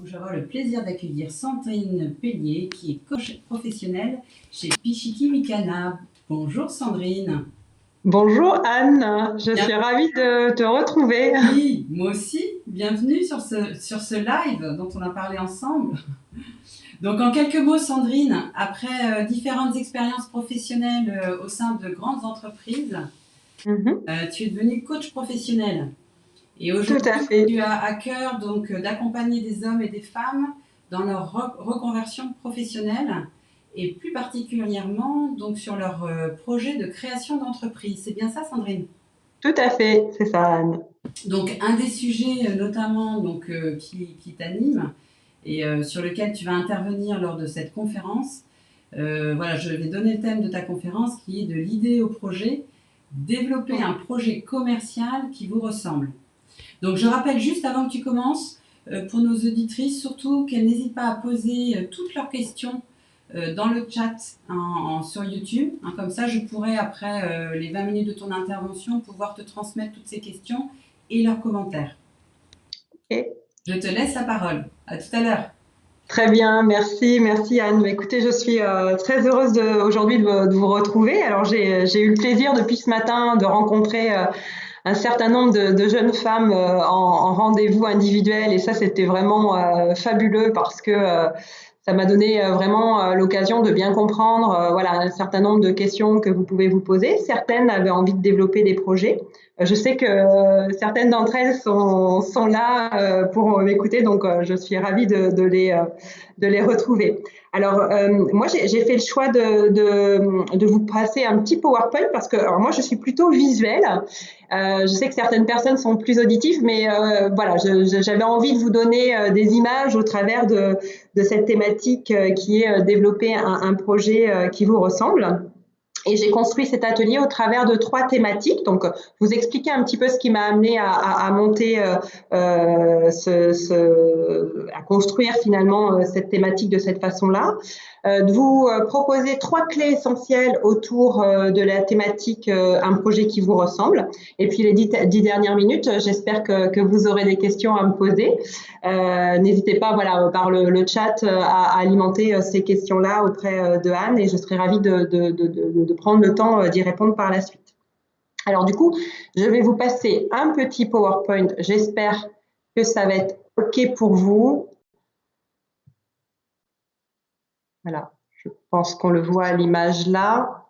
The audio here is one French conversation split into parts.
Je vais avoir le plaisir d'accueillir Sandrine Pellier, qui est coach professionnelle chez Pichiki Mikana. Bonjour Sandrine. Bonjour Anne, je suis ravie de te retrouver. Oui, moi aussi. Bienvenue sur ce live dont on a parlé ensemble. Donc en quelques mots Sandrine, après différentes expériences professionnelles au sein de grandes entreprises, tu es devenue coach professionnelle. Et aujourd'hui, tu as à cœur donc d'accompagner des hommes et des femmes dans leur reconversion professionnelle et plus particulièrement donc sur leur projet de création d'entreprise. C'est bien ça, Sandrine? Tout à fait, c'est ça, Anne. Donc un des sujets notamment donc qui t'anime et sur lequel tu vas intervenir lors de cette conférence. Voilà, je vais donner le thème de ta conférence qui est de l'idée au projet, développer un projet commercial qui vous ressemble. Donc je rappelle juste avant que tu commences, pour nos auditrices, surtout qu'elles n'hésitent pas à poser toutes leurs questions dans le chat sur YouTube. Comme ça, je pourrai, après les 20 minutes de ton intervention, pouvoir te transmettre toutes ces questions et leurs commentaires. Okay. Je te laisse la parole. À tout à l'heure. Très bien, merci Anne. Écoutez, je suis très heureuse aujourd'hui de vous retrouver. Alors j'ai eu le plaisir depuis ce matin de rencontrer un certain nombre de jeunes femmes en rendez-vous individuel et ça c'était vraiment fabuleux parce que ça m'a donné vraiment l'occasion de bien comprendre voilà, un certain nombre de questions que vous pouvez vous poser. Certaines avaient envie de développer des projets. Je sais que certaines d'entre elles sont là pour m'écouter, donc je suis ravie de les retrouver. Alors, moi, j'ai fait le choix de vous passer un petit PowerPoint parce que alors moi, je suis plutôt visuelle. Je sais que certaines personnes sont plus auditives, mais voilà, j'avais envie de vous donner des images au travers de cette thématique qui est développer un projet qui vous ressemble. Et j'ai construit cet atelier au travers de 3 thématiques. Donc, vous expliquer un petit peu ce qui m'a amené à monter, à construire finalement cette thématique de cette façon-là. De vous proposer 3 clés essentielles autour de la thématique un projet qui vous ressemble. Et puis les 10 dernières minutes, j'espère que vous aurez des questions à me poser. N'hésitez pas, voilà, par le chat à alimenter ces questions-là auprès de Anne et je serai ravie de prendre le temps d'y répondre par la suite. Alors du coup, je vais vous passer un petit PowerPoint. J'espère que ça va être OK pour vous. Voilà, je pense qu'on le voit à l'image là.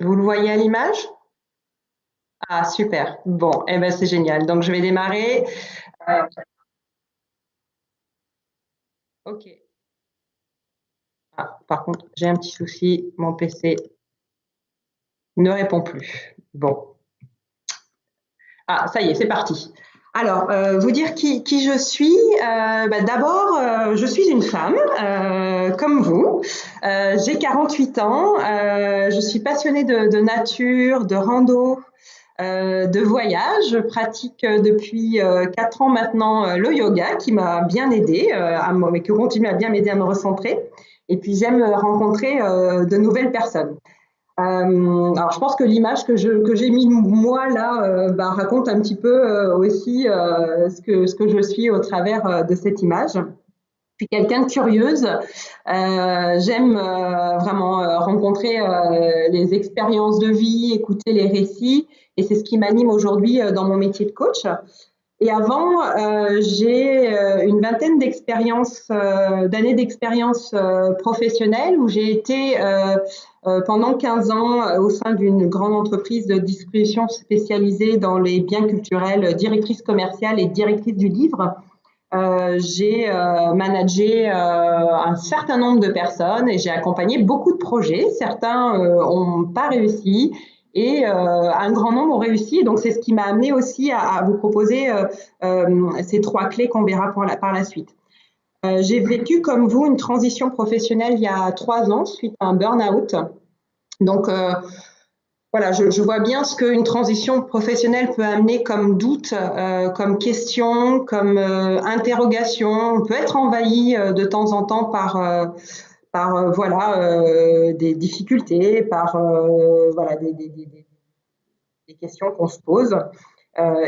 Vous le voyez à l'image? Ah, super. Bon, eh ben, c'est génial. Donc, je vais démarrer. OK. Ah, par contre, j'ai un petit souci. Mon PC ne répond plus. Bon. Ah, ça y est, c'est parti. Alors, vous dire qui je suis. D'abord, je suis une femme, comme vous. J'ai 48 ans. Je suis passionnée de nature, de rando, de voyage. Je pratique depuis 4 ans maintenant le yoga qui m'a bien aidée, mais qui continue à bien m'aider à me recentrer. Et puis, j'aime rencontrer de nouvelles personnes. Alors, je pense que l'image que j'ai mis moi là raconte un petit peu aussi ce que je suis au travers de cette image. Je suis quelqu'un de curieuse. J'aime vraiment rencontrer les expériences de vie, écouter les récits, et c'est ce qui m'anime aujourd'hui dans mon métier de coach. Et avant, j'ai une vingtaine d'années d'expérience professionnelle où j'ai été pendant 15 ans au sein d'une grande entreprise de distribution spécialisée dans les biens culturels, directrice commerciale et directrice du livre. J'ai managé un certain nombre de personnes et j'ai accompagné beaucoup de projets. Certains n'ont pas réussi et un grand nombre ont réussi. Donc, c'est ce qui m'a amené aussi à vous proposer ces 3 clés qu'on verra par la suite. J'ai vécu, comme vous, une transition professionnelle il y a 3 ans suite à un burn-out. Donc, voilà, je vois bien ce qu'une transition professionnelle peut amener comme doute, comme question, comme interrogation. On peut être envahi de temps en temps par des difficultés, par voilà, des questions qu'on se pose.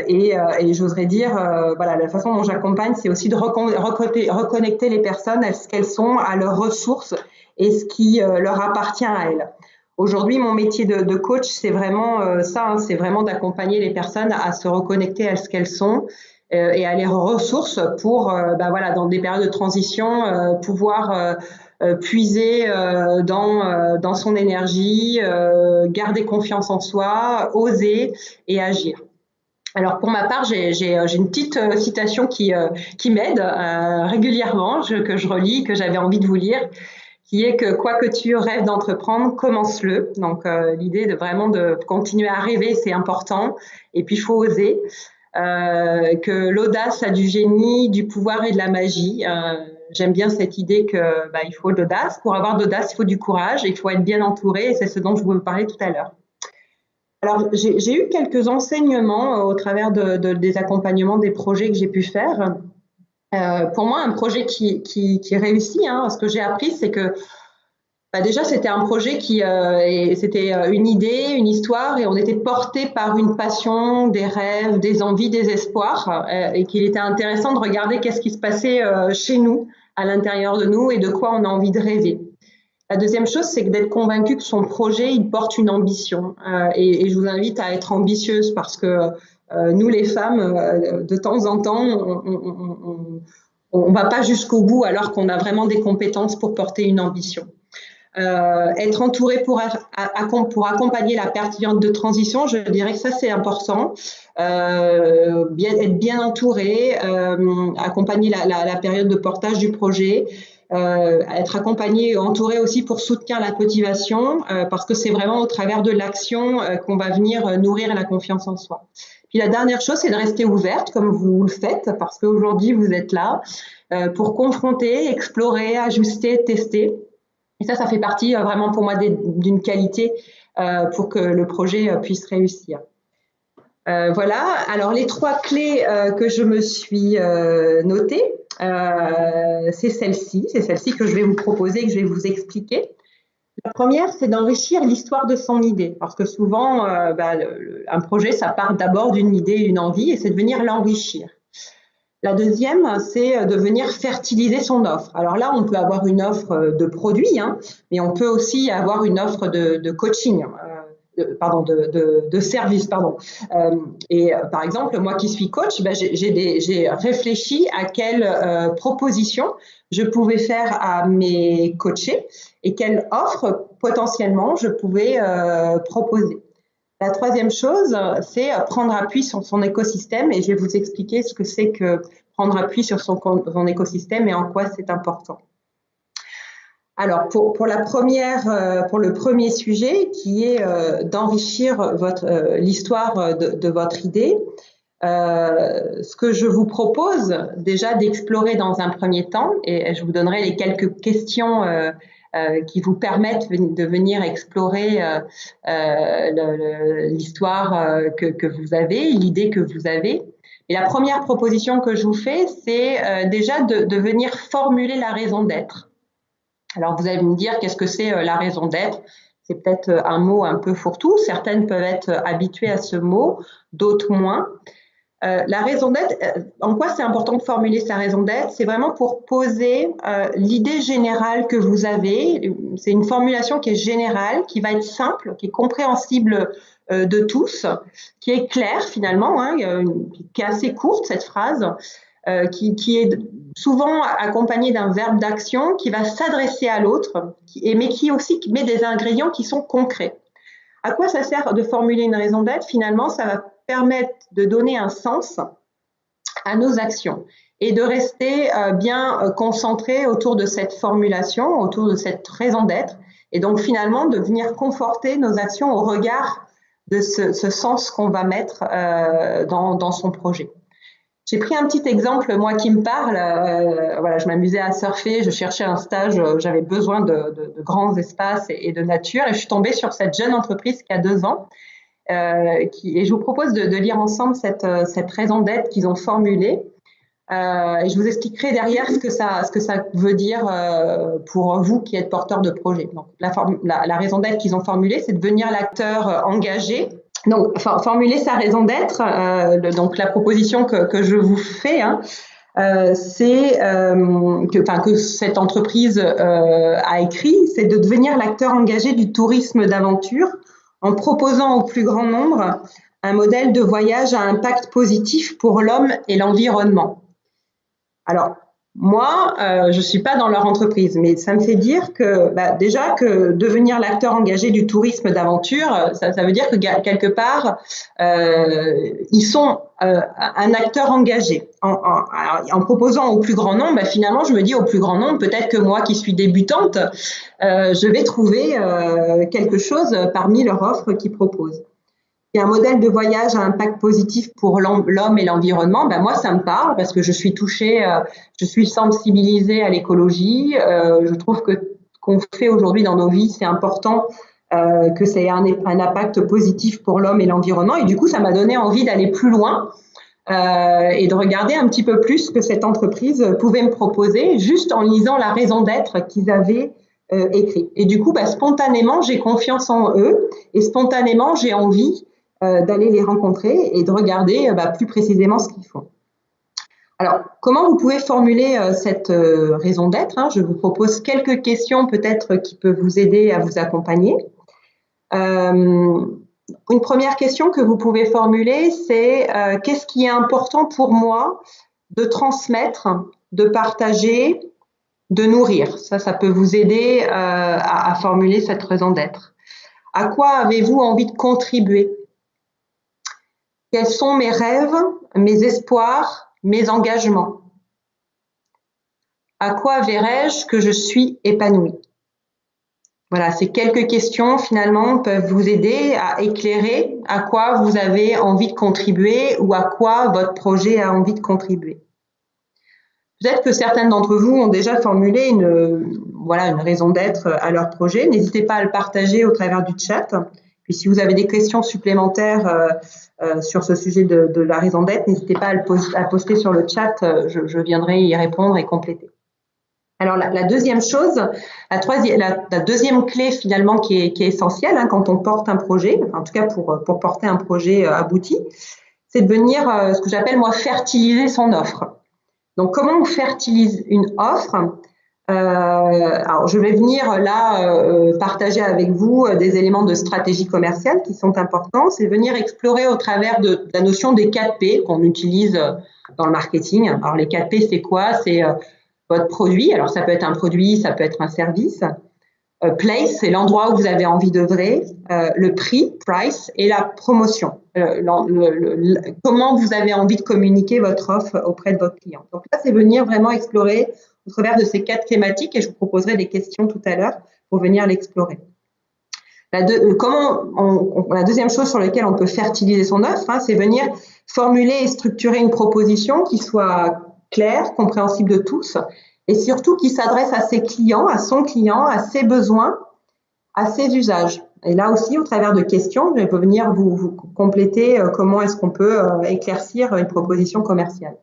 Et j'oserais dire, voilà, la façon dont j'accompagne, c'est aussi de reconnecter les personnes à ce qu'elles sont, à leurs ressources et ce qui leur appartient à elles. Aujourd'hui, mon métier de coach, c'est vraiment ça, hein, c'est vraiment d'accompagner les personnes à se reconnecter à ce qu'elles sont et à leurs ressources pour, voilà, dans des périodes de transition, pouvoir puiser dans son énergie, garder confiance en soi, oser et agir. Alors pour ma part, j'ai une petite citation qui m'aide régulièrement, que je relis, que j'avais envie de vous lire, qui est que quoi que tu rêves d'entreprendre, commence-le. Donc l'idée de continuer à rêver, c'est important. Et puis il faut oser. Que l'audace a du génie, du pouvoir et de la magie. J'aime bien cette idée que il faut de l'audace. Pour avoir de l'audace, il faut du courage, il faut être bien entouré. Et c'est ce dont je vous parlais tout à l'heure. Alors, j'ai eu quelques enseignements au travers des accompagnements, des projets que j'ai pu faire. Pour moi, un projet qui réussit, hein, ce que j'ai appris, c'est que déjà, c'était un projet c'était une idée, une histoire, et on était porté par une passion, des rêves, des envies, des espoirs, et qu'il était intéressant de regarder qu'est-ce qui se passait chez nous, à l'intérieur de nous, et de quoi on a envie de rêver. La deuxième chose, c'est d'être convaincu que son projet, il porte une ambition. Et je vous invite à être ambitieuse parce que nous, les femmes, de temps en temps, on va pas jusqu'au bout alors qu'on a vraiment des compétences pour porter une ambition. Être entouré pour accompagner la période de transition, je dirais que ça c'est important. Être bien entouré, accompagner la période de portage du projet, être accompagné et entouré aussi pour soutenir la motivation, parce que c'est vraiment au travers de l'action qu'on va venir nourrir la confiance en soi. Puis la dernière chose, c'est de rester ouverte comme vous le faites, parce qu'aujourd'hui vous êtes là pour confronter, explorer, ajuster, tester. Et ça fait partie vraiment pour moi d'une qualité pour que le projet puisse réussir. Voilà, alors les 3 clés que je me suis notées, c'est celle-ci que je vais vous proposer, que je vais vous expliquer. La première, c'est d'enrichir l'histoire de son idée, parce que souvent, un projet, ça part d'abord d'une idée, une envie, et c'est de venir l'enrichir. La deuxième, c'est de venir fertiliser son offre. Alors là, on peut avoir une offre de produit, hein, mais on peut aussi avoir une offre de coaching, de service. Par exemple, moi qui suis coach, j'ai réfléchi à quelle proposition je pouvais faire à mes coachés et quelle offre potentiellement je pouvais proposer. La troisième chose, c'est prendre appui sur son écosystème et je vais vous expliquer ce que c'est que prendre appui sur son écosystème et en quoi c'est important. Alors, pour le premier sujet, qui est d'enrichir l'histoire de votre idée, ce que je vous propose déjà d'explorer dans un premier temps, et je vous donnerai les quelques questions qui vous permettent de venir explorer l'histoire que vous avez, l'idée que vous avez. Et la première proposition que je vous fais, c'est déjà de venir formuler la raison d'être. Alors, vous allez me dire, qu'est-ce que c'est la raison d'être? C'est peut-être un mot un peu fourre-tout. Certaines peuvent être habituées à ce mot, d'autres moins. La raison d'être, en quoi c'est important de formuler sa raison d'être? C'est vraiment pour poser l'idée générale que vous avez. C'est une formulation qui est générale, qui va être simple, qui est compréhensible de tous, qui est claire finalement, hein, qui est assez courte cette phrase, qui est souvent accompagnée d'un verbe d'action qui va s'adresser à l'autre, mais qui aussi met des ingrédients qui sont concrets. À quoi ça sert de formuler une raison d'être? Finalement, ça va permettre de donner un sens à nos actions et de rester bien concentré autour de cette formulation, autour de cette raison d'être, et donc finalement de venir conforter nos actions au regard de ce sens qu'on va mettre dans son projet. J'ai pris un petit exemple, moi, qui me parle. Voilà, je m'amusais à surfer, je cherchais un stage, j'avais besoin de grands espaces et de nature, et je suis tombée sur cette jeune entreprise qui a 2 ans. Et je vous propose de lire ensemble cette raison d'être qu'ils ont formulée. Et je vous expliquerai derrière ce que ça veut dire pour vous qui êtes porteur de projet. Donc, la raison d'être qu'ils ont formulée, c'est de devenir l'acteur engagé. Donc, formuler sa raison d'être, donc la proposition que je vous fais, hein, c'est que cette entreprise a écrit, c'est de devenir l'acteur engagé du tourisme d'aventure en proposant au plus grand nombre un modèle de voyage à impact positif pour l'homme et l'environnement. Alors, moi, je ne suis pas dans leur entreprise, mais ça me fait dire que déjà que devenir l'acteur engagé du tourisme d'aventure, ça veut dire que quelque part, ils sont un acteur engagé. En proposant au plus grand nombre, finalement, je me dis au plus grand nombre, peut-être que moi qui suis débutante, je vais trouver quelque chose parmi leurs offres qu'ils proposent. Et un modèle de voyage à impact positif pour l'homme et l'environnement, moi ça me parle parce que je suis touchée, je suis sensibilisée à l'écologie. Je trouve que ce qu'on fait aujourd'hui dans nos vies, c'est important que ça ait un impact positif pour l'homme et l'environnement. Et du coup, ça m'a donné envie d'aller plus loin et de regarder un petit peu plus ce que cette entreprise pouvait me proposer juste en lisant la raison d'être qu'ils avaient écrit. Et du coup, spontanément, j'ai confiance en eux et spontanément, j'ai envie d'aller les rencontrer et de regarder plus précisément ce qu'ils font. Alors, comment vous pouvez formuler cette raison d'être, hein? Je vous propose quelques questions peut-être qui peuvent vous aider à vous accompagner. Une première question que vous pouvez formuler, c'est qu'est-ce qui est important pour moi de transmettre, de partager, de nourrir? Ça peut vous aider à formuler cette raison d'être. À quoi avez-vous envie de contribuer? Quels sont mes rêves, mes espoirs, mes engagements? À quoi verrai-je que je suis épanouie? Voilà, ces quelques questions finalement peuvent vous aider à éclairer à quoi vous avez envie de contribuer ou à quoi votre projet a envie de contribuer. Peut-être que certaines d'entre vous ont déjà formulé une raison d'être à leur projet. N'hésitez pas à le partager au travers du chat. Puis si vous avez des questions supplémentaires sur ce sujet de la raison d'être, n'hésitez pas à poster sur le chat, je viendrai y répondre et compléter. Alors la deuxième chose, la deuxième clé finalement qui est essentielle quand on porte un projet, en tout cas pour porter un projet abouti, c'est de venir, ce que j'appelle moi, fertiliser son offre. Donc comment on fertilise une offre? Alors, je vais venir là partager avec vous des éléments de stratégie commerciale qui sont importants. C'est venir explorer au travers de la notion des 4 P qu'on utilise dans le marketing. Alors, les 4 P, c'est quoi? C'est votre produit. Alors, ça peut être un produit, ça peut être un service. Place, c'est l'endroit où vous avez envie d'œuvrer. Le prix, price, et la promotion. Comment vous avez envie de communiquer votre offre auprès de votre client. Donc là, c'est venir vraiment explorer au travers de ces 4 thématiques et je vous proposerai des questions tout à l'heure pour venir l'explorer. La deuxième chose sur laquelle on peut fertiliser son offre, c'est venir formuler et structurer une proposition qui soit claire, compréhensible de tous et surtout qui s'adresse à ses clients, à son client, à ses besoins, à ses usages. Et là aussi, au travers de questions, je vais venir vous compléter comment est-ce qu'on peut éclaircir une proposition commerciale.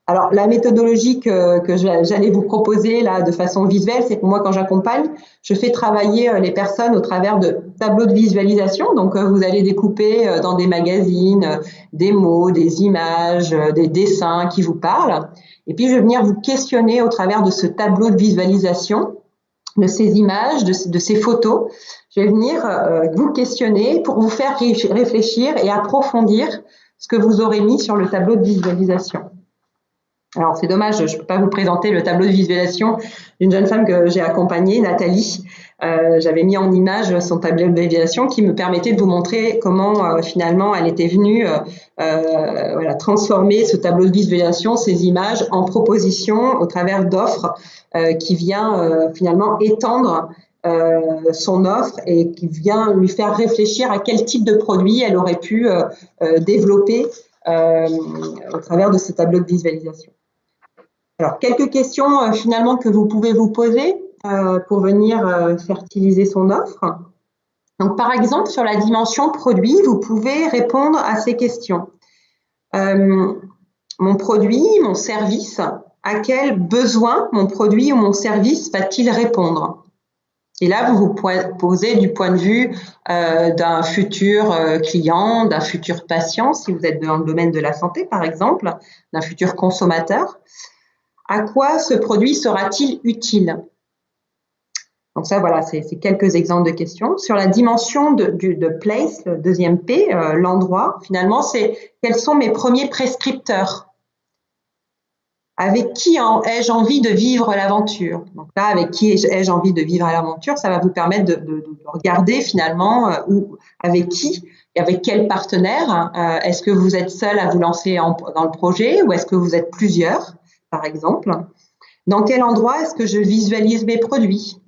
Alors, la méthodologie que j'allais vous proposer là de façon visuelle, c'est que moi, quand j'accompagne, je fais travailler les personnes au travers de tableaux de visualisation. Donc, vous allez découper dans des magazines des mots, des images, des dessins qui vous parlent. Et puis, je vais venir vous questionner au travers de ce tableau de visualisation, de ces images, de ces photos. Je vais venir vous questionner pour vous faire réfléchir et approfondir ce que vous aurez mis sur le tableau de visualisation. Alors, c'est dommage, je ne peux pas vous présenter le tableau de visualisation d'une jeune femme que j'ai accompagnée, Nathalie. J'avais mis en image son tableau de visualisation qui me permettait de vous montrer comment finalement elle était venue voilà, transformer ce tableau de visualisation, ces images, en propositions au travers d'offres qui vient finalement étendre son offre et qui vient lui faire réfléchir à quel type de produit elle aurait pu développer au travers de ce tableau de visualisation. Alors, quelques questions finalement que vous pouvez vous poser pour venir fertiliser son offre. Donc, par exemple, sur la dimension produit, vous pouvez répondre à ces questions. Mon produit, mon service, à quel besoin mon produit ou mon service va-t-il répondre? Et là, vous vous posez du point de vue d'un futur client, d'un futur patient, si vous êtes dans le domaine de la santé, par exemple, d'un futur consommateur. À quoi ce produit sera-t-il utile? Donc ça, voilà, c'est quelques exemples de questions. Sur la dimension de place, le deuxième P, l'endroit, finalement, c'est quels sont mes premiers prescripteurs? Avec qui ai-je envie de vivre l'aventure? Donc là, avec qui ai-je envie de vivre l'aventure? Ça va vous permettre de regarder finalement avec qui et avec quel partenaire. Est-ce que vous êtes seul à vous lancer dans le projet ou est-ce que vous êtes plusieurs, par exemple? Dans quel endroit est-ce que je visualise mes produits?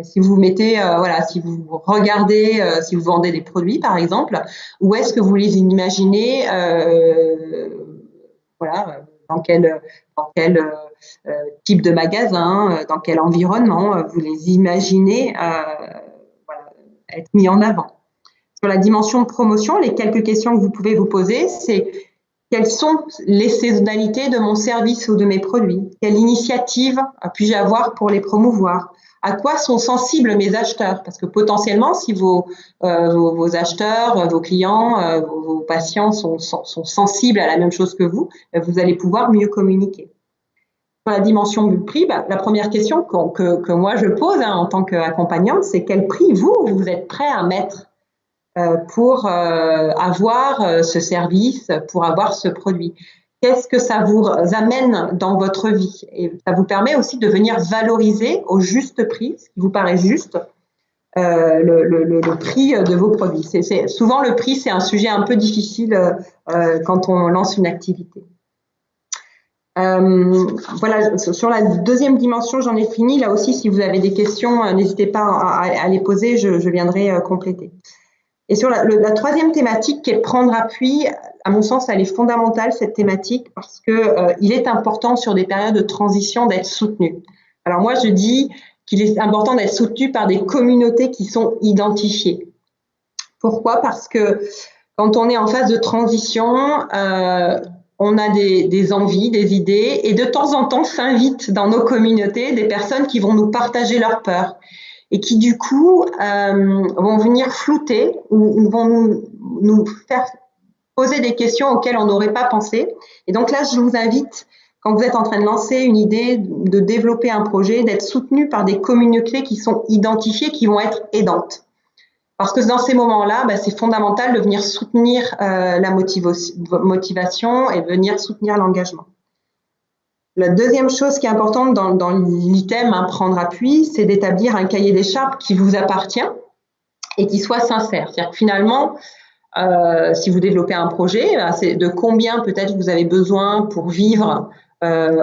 Si vous mettez, voilà, si vous regardez, si vous vendez des produits, par exemple, où est-ce que vous les imaginez, voilà, dans quel type de magasin, dans quel environnement vous les imaginez voilà, être mis en avant. Sur la dimension de promotion, les quelques questions que vous pouvez vous poser, c'est quelles sont les saisonnalités de mon service ou de mes produits? Quelle initiative puis-je avoir pour les promouvoir? À quoi sont sensibles mes acheteurs? Parce que potentiellement, si vos acheteurs, vos clients, vos patients sont sensibles à la même chose que vous allez pouvoir mieux communiquer. Sur la dimension du prix, la première question que moi je pose en tant qu'accompagnante, c'est quel prix vous êtes prêt à mettre pour avoir ce service, pour avoir ce produit. Qu'est-ce que ça vous amène dans votre vie? Et ça vous permet aussi de venir valoriser au juste prix, ce qui vous paraît juste, le prix de vos produits. Souvent, le prix, c'est un sujet un peu difficile quand on lance une activité. Voilà, sur la deuxième dimension, j'en ai fini. Là aussi, si vous avez des questions, n'hésitez pas à les poser, je viendrai compléter. Et sur la troisième thématique qui est prendre appui, à mon sens, elle est fondamentale, cette thématique, parce que il est important sur des périodes de transition d'être soutenu. Alors moi, je dis qu'il est important d'être soutenu par des communautés qui sont identifiées. Pourquoi? Parce que quand on est en phase de transition, on a des envies, des idées, et de temps en temps s'invitent dans nos communautés des personnes qui vont nous partager leurs peurs et qui du coup vont venir flouter ou vont nous faire poser des questions auxquelles on n'aurait pas pensé. Et donc là, je vous invite, quand vous êtes en train de lancer une idée, de développer un projet, d'être soutenu par des communautés qui sont identifiées, qui vont être aidantes. Parce que dans ces moments-là, c'est fondamental de venir soutenir la motivation et venir soutenir l'engagement. La deuxième chose qui est importante dans l'item prendre appui, c'est d'établir un cahier des charges qui vous appartient et qui soit sincère. C'est-à-dire que finalement, si vous développez un projet, c'est de combien peut-être vous avez besoin pour vivre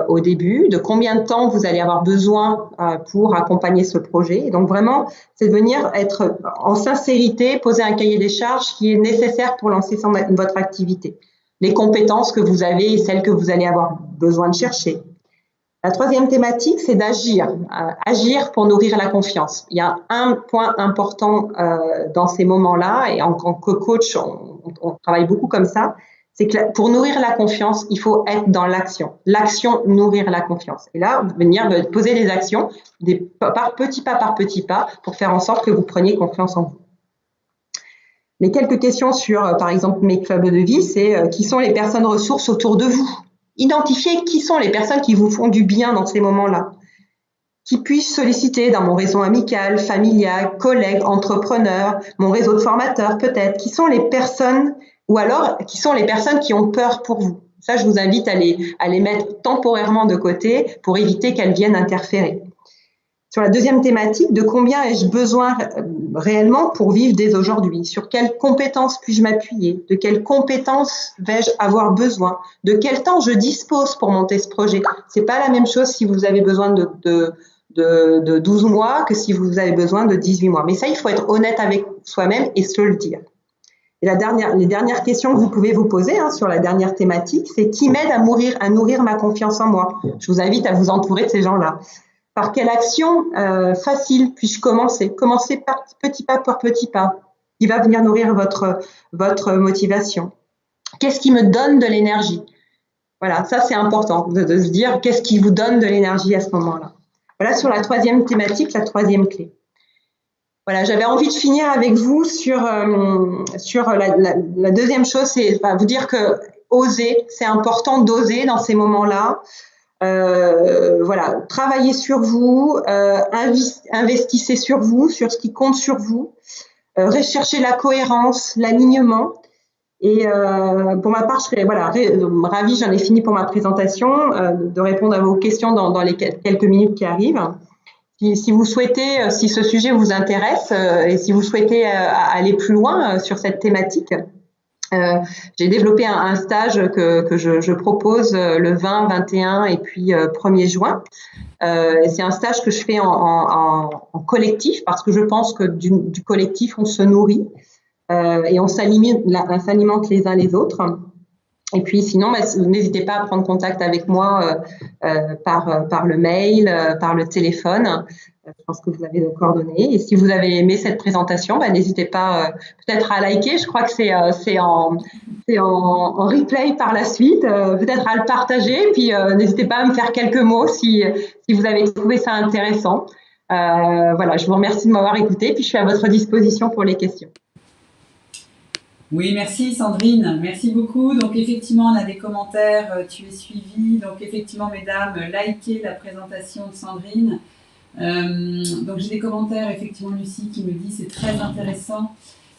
au début, de combien de temps vous allez avoir besoin pour accompagner ce projet. Et donc vraiment, c'est de venir être en sincérité, poser un cahier des charges qui est nécessaire pour lancer votre activité. Les compétences que vous avez et celles que vous allez avoir besoin de chercher. La troisième thématique, c'est d'agir. Agir pour nourrir la confiance. Il y a un point important dans ces moments-là, et en tant que coach, on travaille beaucoup comme ça, C'est que pour nourrir la confiance, il faut être dans l'action. L'action, nourrir la confiance. Et là, venir poser des actions, par petit pas, pour faire en sorte que vous preniez confiance en vous. Les quelques questions sur, par exemple, mes clubs de vie, c'est qui sont les personnes ressources autour de vous. Identifiez qui sont les personnes qui vous font du bien dans ces moments-là. Qui puissent solliciter dans mon réseau amical, familial, collègues, entrepreneurs, mon réseau de formateurs peut-être. Qui sont les personnes, ou alors qui sont les personnes qui ont peur pour vous. Ça, je vous invite à les mettre temporairement de côté pour éviter qu'elles viennent interférer. Sur la deuxième thématique, de combien ai-je besoin réellement pour vivre dès aujourd'hui? Sur quelles compétences puis-je m'appuyer? De quelles compétences vais-je avoir besoin? De quel temps je dispose pour monter ce projet? C'est pas la même chose si vous avez besoin de 12 mois que si vous avez besoin de 18 mois. Mais ça, il faut être honnête avec soi-même et se le dire. Et les dernières questions que vous pouvez vous poser sur la dernière thématique, c'est qui m'aide à nourrir ma confiance en moi? Je vous invite à vous entourer de ces gens-là. Par quelle action facile puis-je commencer? Commencez par petit pas par petit pas, qui va venir nourrir votre motivation. Qu'est-ce qui me donne de l'énergie? Voilà, ça c'est important de se dire qu'est-ce qui vous donne de l'énergie à ce moment-là. Voilà sur la troisième thématique, la troisième clé. Voilà, j'avais envie de finir avec vous sur la deuxième chose, c'est vous dire que oser, c'est important d'oser dans ces moments-là. Voilà, travaillez sur vous, investissez sur vous, sur ce qui compte sur vous, recherchez la cohérence, l'alignement. Et pour ma part, je serais ravie, j'en ai fini pour ma présentation, de répondre à vos questions dans les quelques minutes qui arrivent. Si vous souhaitez, si ce sujet vous intéresse et si vous souhaitez aller plus loin sur cette thématique, j'ai développé un stage que je propose le 20, 21 et puis 1er juin. C'est un stage que je fais en collectif parce que je pense que du collectif, on se nourrit et on s'alimente les uns les autres. Et puis sinon, n'hésitez pas à prendre contact avec moi par le mail, par le téléphone. Je pense que vous avez nos coordonnées. Et si vous avez aimé cette présentation, n'hésitez pas peut-être à liker. Je crois que c'est en replay par la suite. Peut-être à le partager. Puis n'hésitez pas à me faire quelques mots si vous avez trouvé ça intéressant. Voilà, je vous remercie de m'avoir écouté. Puis je suis à votre disposition pour les questions. Oui, merci Sandrine, merci beaucoup. Donc effectivement, on a des commentaires, tu es suivie. Donc effectivement, mesdames, likez la présentation de Sandrine. Donc j'ai des commentaires, effectivement, Lucie qui me dit c'est très intéressant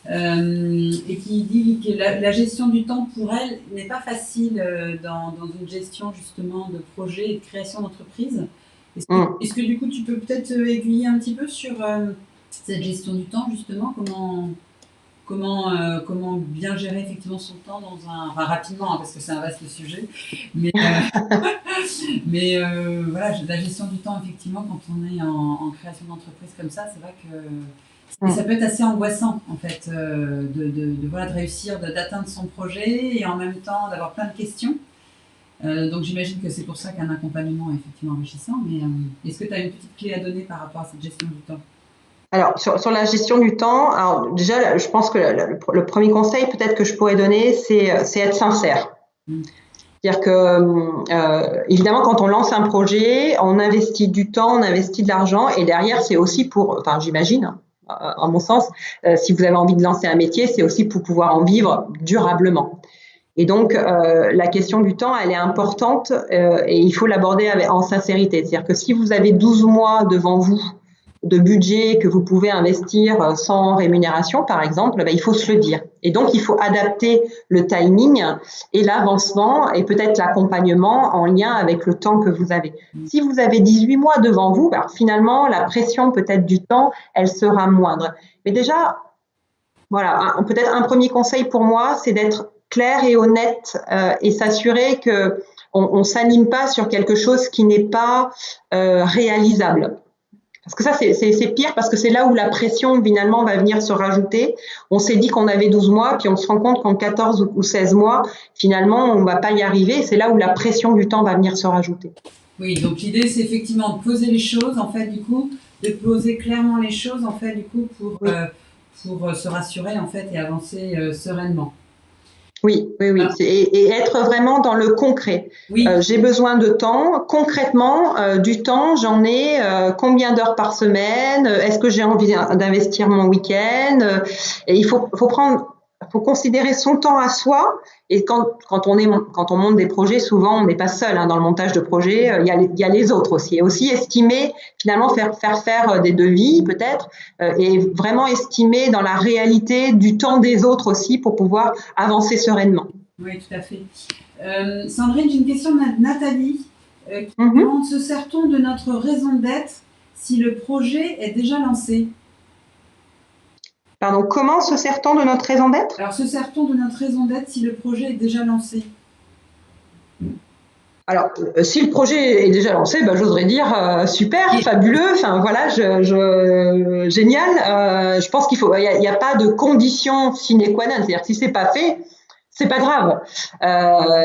et qui dit que la gestion du temps pour elle n'est pas facile dans une gestion justement de projet et de création d'entreprise. Est-ce que du coup tu peux peut-être aiguiller un petit peu sur cette gestion du temps justement, comment bien gérer effectivement son temps rapidement, parce que c'est un vaste sujet, mais voilà, la gestion du temps, effectivement, quand on est en création d'entreprise comme ça, c'est vrai que ça peut être assez angoissant, en fait, de réussir, d'atteindre son projet et en même temps d'avoir plein de questions. Donc j'imagine que c'est pour ça qu'un accompagnement est effectivement enrichissant, mais est-ce que tu as une petite clé à donner par rapport à cette gestion du temps? Alors, sur la gestion du temps, alors déjà, je pense que le premier conseil peut-être que je pourrais donner, c'est être sincère. C'est-à-dire que, évidemment, quand on lance un projet, on investit du temps, on investit de l'argent, et derrière, c'est aussi j'imagine, en mon sens, si vous avez envie de lancer un métier, c'est aussi pour pouvoir en vivre durablement. Et donc, la question du temps, elle est importante et il faut l'aborder en sincérité. C'est-à-dire que si vous avez 12 mois devant vous de budget que vous pouvez investir sans rémunération, par exemple, il faut se le dire. Et donc, il faut adapter le timing et l'avancement et peut-être l'accompagnement en lien avec le temps que vous avez. Si vous avez 18 mois devant vous, finalement, la pression peut-être du temps, elle sera moindre. Mais déjà, voilà, peut-être un premier conseil pour moi, c'est d'être clair et honnête et s'assurer qu'on ne s'anime pas sur quelque chose qui n'est pas réalisable. Parce que ça, c'est pire parce que c'est là où la pression, finalement, va venir se rajouter. On s'est dit qu'on avait 12 mois, puis on se rend compte qu'en 14 ou 16 mois, finalement, on ne va pas y arriver. C'est là où la pression du temps va venir se rajouter. Oui, donc l'idée, c'est effectivement de poser les choses, en fait, du coup, de poser clairement les choses, en fait, du coup, pour se rassurer, en fait, et avancer sereinement. Oui, oui, oui. Voilà. Et être vraiment dans le concret. Oui, J'ai besoin de temps. Concrètement, du temps, j'en ai combien d'heures par semaine? Est-ce que j'ai envie d'investir mon week-end? Et faut considérer son temps à soi. Et quand on monte des projets, souvent, on n'est pas seul hein, dans le montage de projets. Il y a les autres aussi. Et aussi estimer, finalement, faire des devis, peut-être, et vraiment estimer dans la réalité du temps des autres aussi pour pouvoir avancer sereinement. oui, tout à fait. Sandrine, j'ai une question de Nathalie qui Mhm. demande, se sert-on de notre raison d'être si le projet est déjà lancé? Pardon, comment se sert-on de notre raison d'être? Alors, se sert-on de notre raison d'être si le projet est déjà lancé? Alors, si le projet est déjà lancé, bah, j'oserais dire super, fabuleux, enfin voilà, génial. Je pense il y a pas de condition sine qua non, c'est-à-dire que si c'est pas fait, c'est pas grave.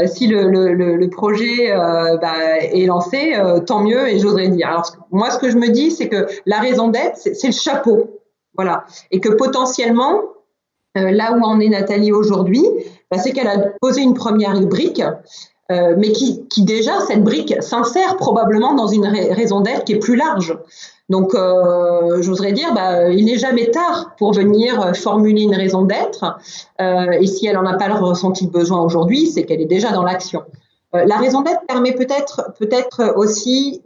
Si le projet bah, est lancé, tant mieux, et j'oserais dire. Alors moi, ce que je me dis, c'est que la raison d'être, c'est le chapeau, voilà, et que potentiellement, là où en est Nathalie aujourd'hui, bah, c'est qu'elle a posé une première brique mais qui déjà, cette brique s'insère probablement dans une raison d'être qui est plus large. Donc, j'oserais dire, bah, il n'est jamais tard pour venir formuler une raison d'être. Et si elle n'en a pas ressenti le besoin aujourd'hui, c'est qu'elle est déjà dans l'action. La raison d'être permet peut-être aussi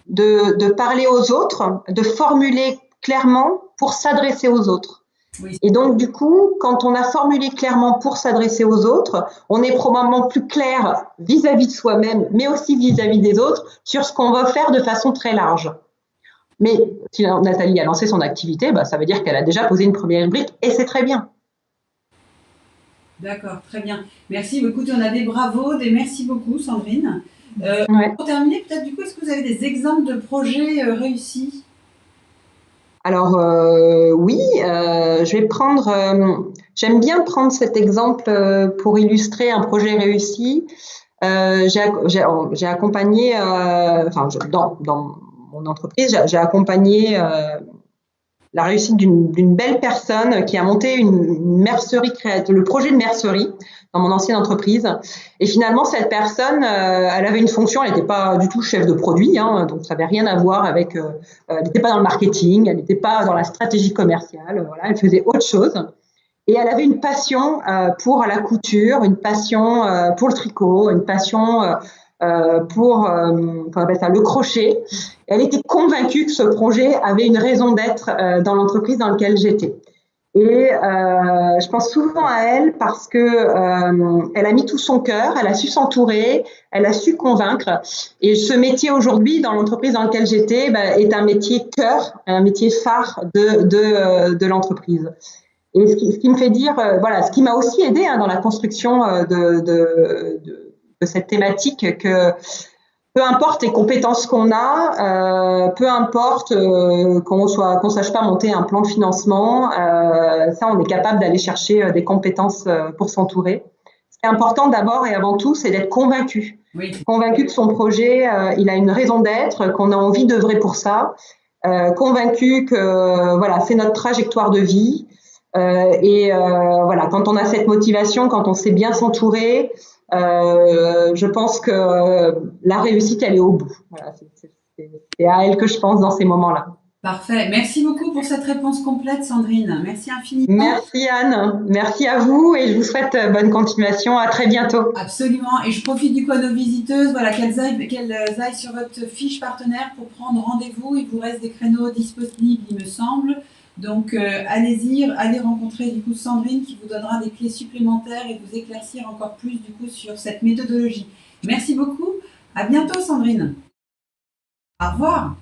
de parler aux autres, de formuler clairement pour s'adresser aux autres. Oui, Et donc, du coup, quand on a formulé clairement pour s'adresser aux autres, on est probablement plus clair vis-à-vis de soi-même, mais aussi vis-à-vis des autres, sur ce qu'on va faire de façon très large. Mais si Nathalie a lancé son activité, bah, ça veut dire qu'elle a déjà posé une première brique, et c'est très bien. d'accord, très bien. Merci. Écoutez, on a des bravos, des merci beaucoup, Sandrine. Ouais. Pour terminer, peut-être du coup, est-ce que vous avez des exemples de projets réussis? Alors oui, je vais prendre. J'aime bien prendre cet exemple pour illustrer un projet réussi. J'ai accompagné, enfin, dans mon entreprise, j'ai accompagné la réussite d'une belle personne qui a monté une mercerie créative, le projet de mercerie dans mon ancienne entreprise. Et finalement, cette personne, elle avait une fonction, elle n'était pas du tout chef de produit, hein, donc ça n'avait rien à voir avec, elle n'était pas dans le marketing, elle n'était pas dans la stratégie commerciale, voilà, elle faisait autre chose. Et elle avait une passion pour la couture, une passion pour le tricot, une passion pour comment on appelle ça, le crochet. Elle était convaincue que ce projet avait une raison d'être dans l'entreprise dans laquelle j'étais. Et je pense souvent à elle parce que elle a mis tout son cœur, elle a su s'entourer, elle a su convaincre. Et ce métier aujourd'hui, dans l'entreprise dans laquelle j'étais, bah, est un métier cœur, un métier phare de l'entreprise. Et ce qui me fait dire, voilà, ce qui m'a aussi aidé hein, dans la construction de cette thématique, que peu importe les compétences qu'on a, peu importe qu'on sache pas monter un plan de financement, ça on est capable d'aller chercher des compétences pour s'entourer. Ce qui est important d'abord et avant tout, c'est d'être convaincu. Oui. Convaincu que son projet, il a une raison d'être, qu'on a envie d'œuvrer pour ça, convaincu que voilà, c'est notre trajectoire de vie. Voilà, quand on a cette motivation, quand on sait bien s'entourer, je pense que la réussite, elle est au bout. Voilà, c'est à elle que je pense dans ces moments-là. Parfait. Merci beaucoup pour cette réponse complète, Sandrine. Merci infiniment. Merci Anne, merci à vous et je vous souhaite bonne continuation. À très bientôt. Absolument. Et je profite du coup à nos visiteuses, voilà, qu'elles aillent sur votre fiche partenaire pour prendre rendez-vous. Il vous reste des créneaux disponibles, il me semble. Donc allez-y, allez rencontrer du coup Sandrine qui vous donnera des clés supplémentaires et vous éclaircir encore plus du coup sur cette méthodologie. Merci beaucoup. À bientôt, Sandrine. Au revoir.